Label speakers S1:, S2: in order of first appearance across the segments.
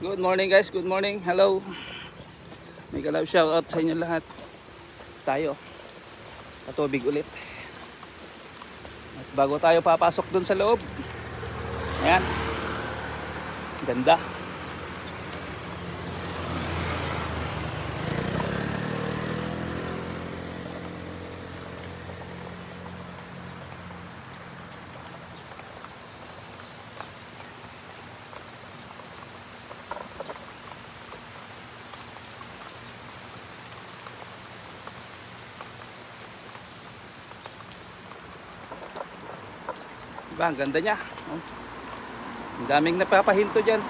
S1: Good morning guys, good morning. Hello. May galab shout out sa inyo lahat. Tayo patubig ulit. At bago tayo papasok dun sa loob. Ayan. Ganda. Diba, ang ganda niya. Ang daming napapahinto dyan.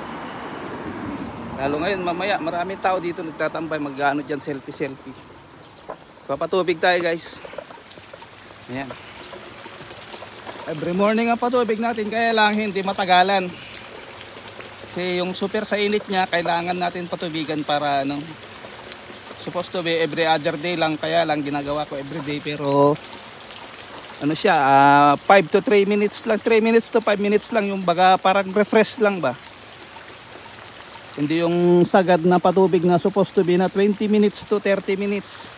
S1: Lalo ngayon, mamaya, maraming tao dito nagtatambay, mag-ano dyan, selfie. Papatubig tayo guys. Ayan. Every morning ang patubig natin, kaya lang hindi matagalan. Kasi yung super sa init niya, kailangan natin patubigan para ano, supposed to be every other day lang, kaya lang ginagawa ko every day, pero ano siya, 5 to 3 minutes lang, 3 minutes to 5 minutes lang, yung baga parang refresh lang ba. Hindi yung sagad na patubig na supposed to be na 20 minutes to 30 minutes.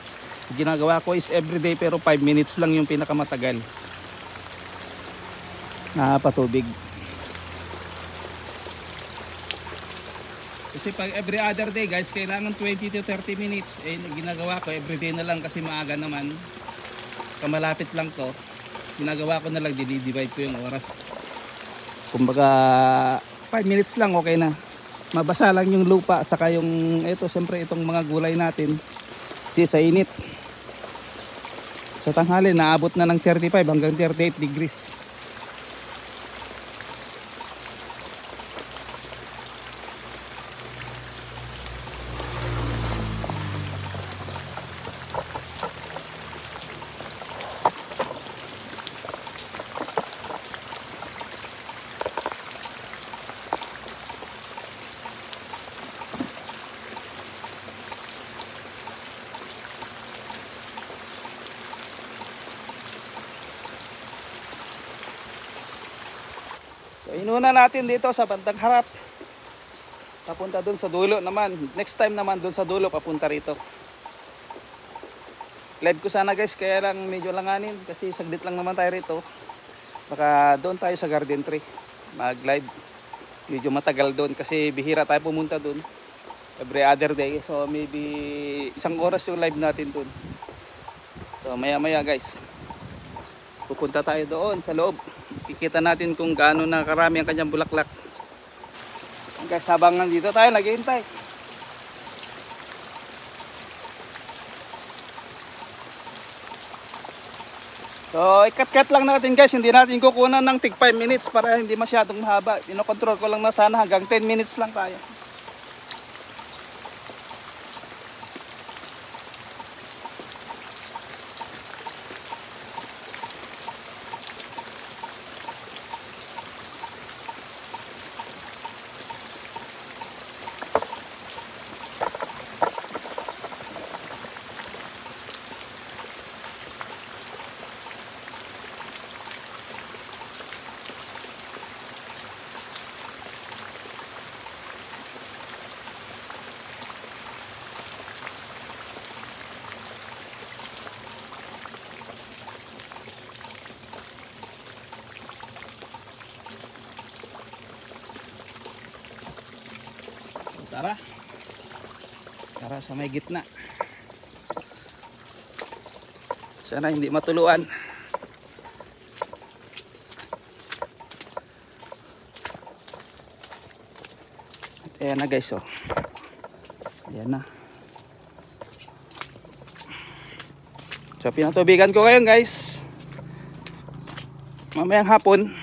S1: Ginagawa ko is everyday, pero 5 minutes lang yung pinakamatagal na patubig. Kasi pag every other day guys, kailangan 20 to 30 minutes. Eh, ginagawa ko everyday na lang kasi maaga naman, kamalapit lang to. Ginagawa ko na lang, dinidivide ko yung oras. Kumbaga 5 minutes lang, okay na. Mabasa lang yung lupa, saka yung ito, siyempre itong mga gulay natin. Kasi sa init, sa tanghali naabot na ng 35 hanggang 38 degrees. So, inuna natin dito sa bandang harap. Papunta dun sa dulo naman. Next time naman dun sa dulo, papunta rito. Live ko sana guys, kaya lang medyo langanin. Kasi saglit lang naman tayo rito. Baka doon tayo sa garden tree mag live. Medyo matagal doon kasi bihira tayo pumunta doon every other day. So maybe isang oras yung live natin doon. So maya maya guys, pupunta tayo doon sa loob. Kikita natin kung gaano na karami ang kanyang bulaklak. Guys, habang nandito tayo, naghihintay. So, ikat-cut lang natin guys. Hindi natin kukunan ng tig 5 minutes para hindi masyadong mahaba. Ino-control ko lang na sana hanggang 10 minutes lang tayo. Tara sa may gitna. Sana hindi matuluan. At ayan na guys, oh. Ayan na. So pinatubigan ko ngayon guys. Mamayang hapon,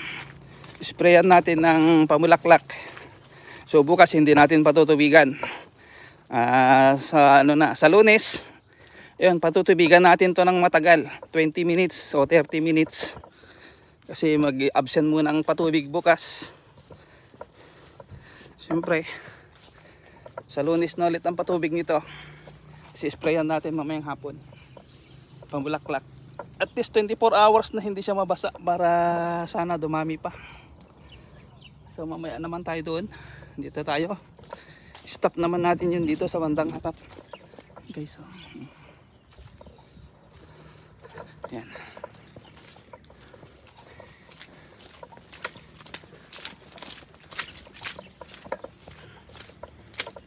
S1: sprayan natin ng pamulaklak. So bukas hindi natin patutubigan. Sa Lunes, ayun, patutubigan natin to ng matagal, 20 minutes o 30 minutes. Kasi mag-absent muna ang patubig bukas. Siyempre, sa Lunes na ulit ang patubig nito. Kasi sprayan natin mamayang hapon. Pambulaklak. At least 24 hours na hindi siya mabasa para sana dumami pa. So mamaya naman tayo doon. Dito tayo. stop naman natin yun dito sa bandang harap. Guys, so. Yan.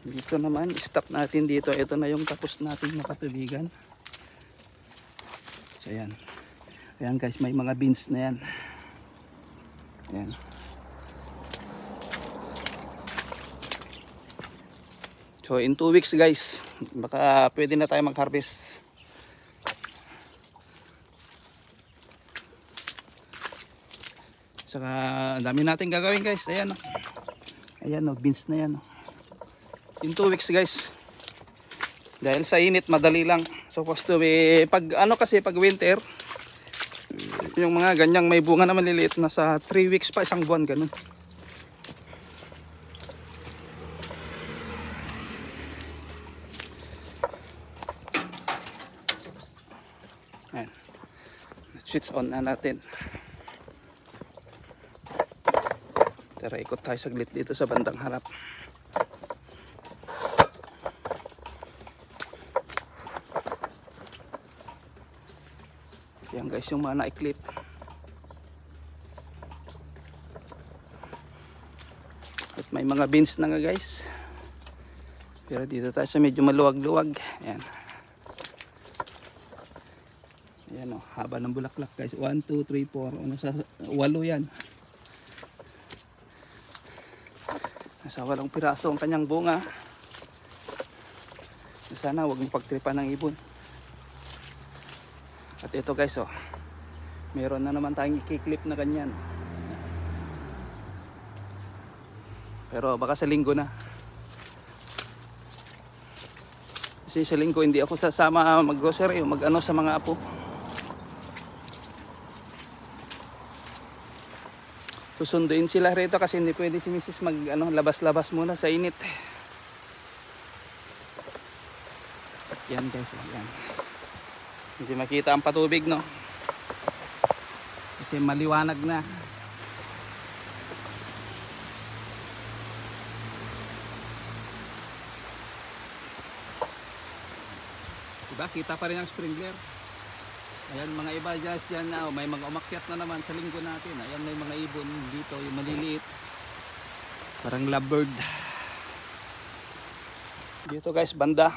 S1: Dito naman, stop natin dito. Ito na yung tapos natin na patubigan. So yan. Ayan guys, may mga beans na yan. Ayan. So in 2 weeks guys, baka pwede na tayo mag-harvest. Saka dami natin gagawin guys. Ayan o. Ayan o, beans na yan o. In 2 weeks guys. Dahil sa init, madali lang. Supposed to be, pag ano kasi, pag winter, yung mga ganyang may bunga na maliliit na sa 3 weeks pa, isang buwan ganun. Ayan. Switch on na natin. Tara, ikot tayo saglit dito sa bandang harap. Yan guys, yung mga na-clip. At may mga beans na nga guys. Pero dito tayo sa medyo maluwag-luwag. Ayan. Ayan o, haba ng bulaklak guys. 1, 2, 3, 4. Ano sa 8 yan. Nasa 8 piraso ang kanyang bunga. Sana huwag mong pagtripan ng ibon. At ito guys oh, meron na naman tayong i-clip na ganyan. Pero baka sa linggo na. Kasi sa linggo hindi ako sasama mag-grocery o mag-ano sa mga apo. Susunduin sila rito kasi hindi pwede si Mrs. mag ano, labas-labas muna sa init. Yan guys, yan. Hindi makita ang patubig no. Kasi maliwanag na. Diba? Kita pa rin ang sprinkler. Ayan mga iba dyan na may mga umakyat na naman sa linggo natin. Ayan may mga ibon dito yung maliliit. Parang lovebird. Dito guys banda.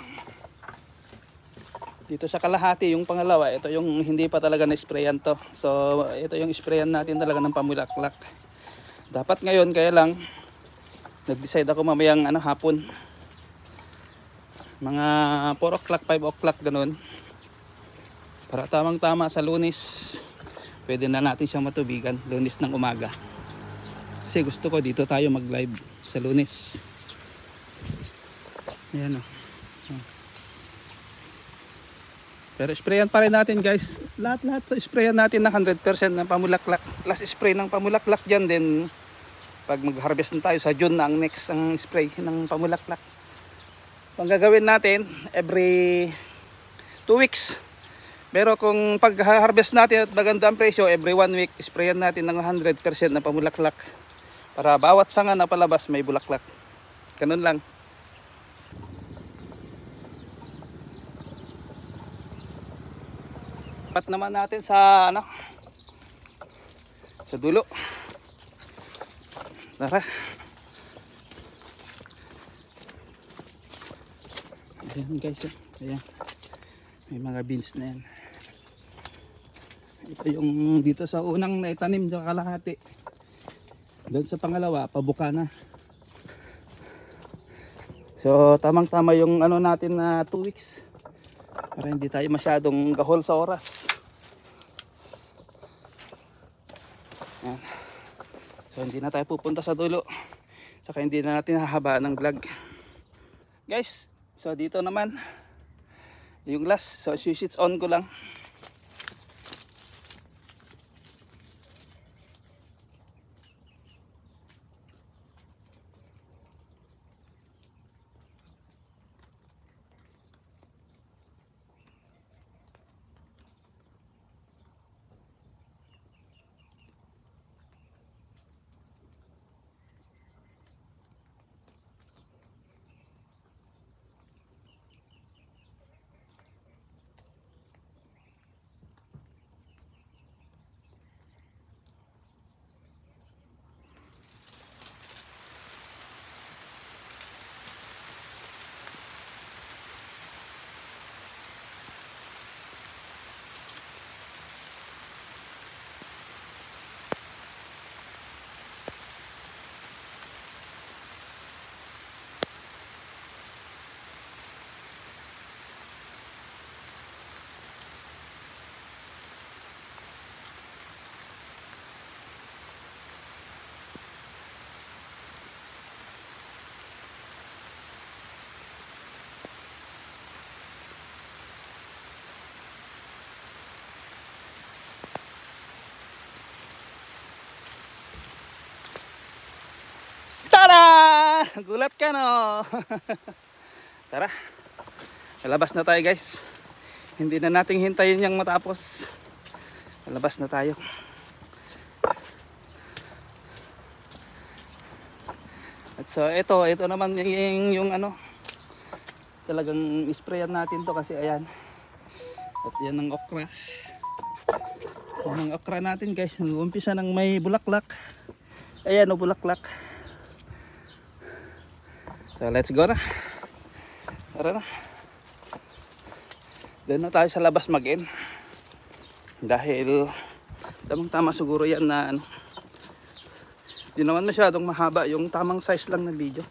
S1: Dito sa kalahati yung pangalawa, ito yung hindi pa talaga na-sprayan to. So ito yung sprayan natin talaga ng pamulaklak. Dapat ngayon kaya lang nag-decide ako mamayang hapon. Mga 4 o'clock, 5 o'clock ganun. Para tamang-tama sa Lunes, pwede na natin siyang matubigan. Lunes ng umaga. Kasi gusto ko dito tayo mag-live sa Lunes. Ayan o. Pero sprayan pa rin natin guys. Lahat-lahat sa sprayan natin na 100% ng pamulaklak. Last spray ng pamulaklak dyan din. Pag mag-harvest na tayo sa June na ang next ang spray ng pamulaklak. Ang gagawin natin every 2 weeks. Pero kung pag-harvest natin at maganda ang presyo, every 1 week, sprayan natin ng 100% na pamulaklak. Para bawat sanga na palabas may bulaklak. Ganun lang. Pat naman natin sa sa dulo. Tara. Ayan guys, ayan. May mga beans na yan. Ito yung dito sa unang naitanim sa kalahati. Doon sa pangalawa, pabuka na. So tamang-tama yung natin na 2 weeks. Para hindi tayo masyadong gahol sa oras. Ayan. So hindi na tayo pupunta sa dulo. Saka hindi na natin hahabaan ng vlog. Guys, so dito naman yung last. So switch on ko lang. Gulat ka no. Tara. Lalabas na tayo guys. Hindi na nating hintayin yung matapos. Lalabas na tayo. At so ito naman yung ano. Talagang isprayan natin to kasi ayan. At yan ang okra. Yan ang okra natin guys. Nag-uumpisa ng may bulaklak. Ayan o bulaklak. So let's go na. Tara na. Doon na tayo sa labas mag-in. Dahil tamang tama siguro yan na ano. Di naman masyadong mahaba. Yung tamang size lang ng video.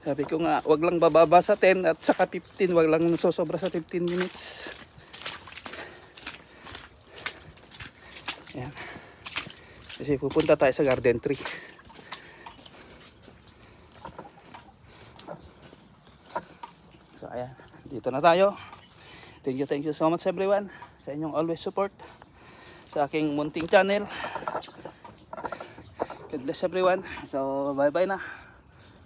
S1: Sabi ko nga, wag lang bababa sa 10 at saka 15, wag lang sosobra sa 15 minutes. Ayan. Kasi pupunta tayo sa garden tree. So ayan, dito na tayo. Thank you so much everyone sa inyong always support sa aking munting channel. God bless everyone. So bye bye na.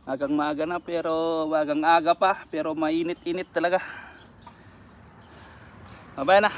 S1: Agang maaga na pero wagang aga pa pero mainit-init talaga. Bye na.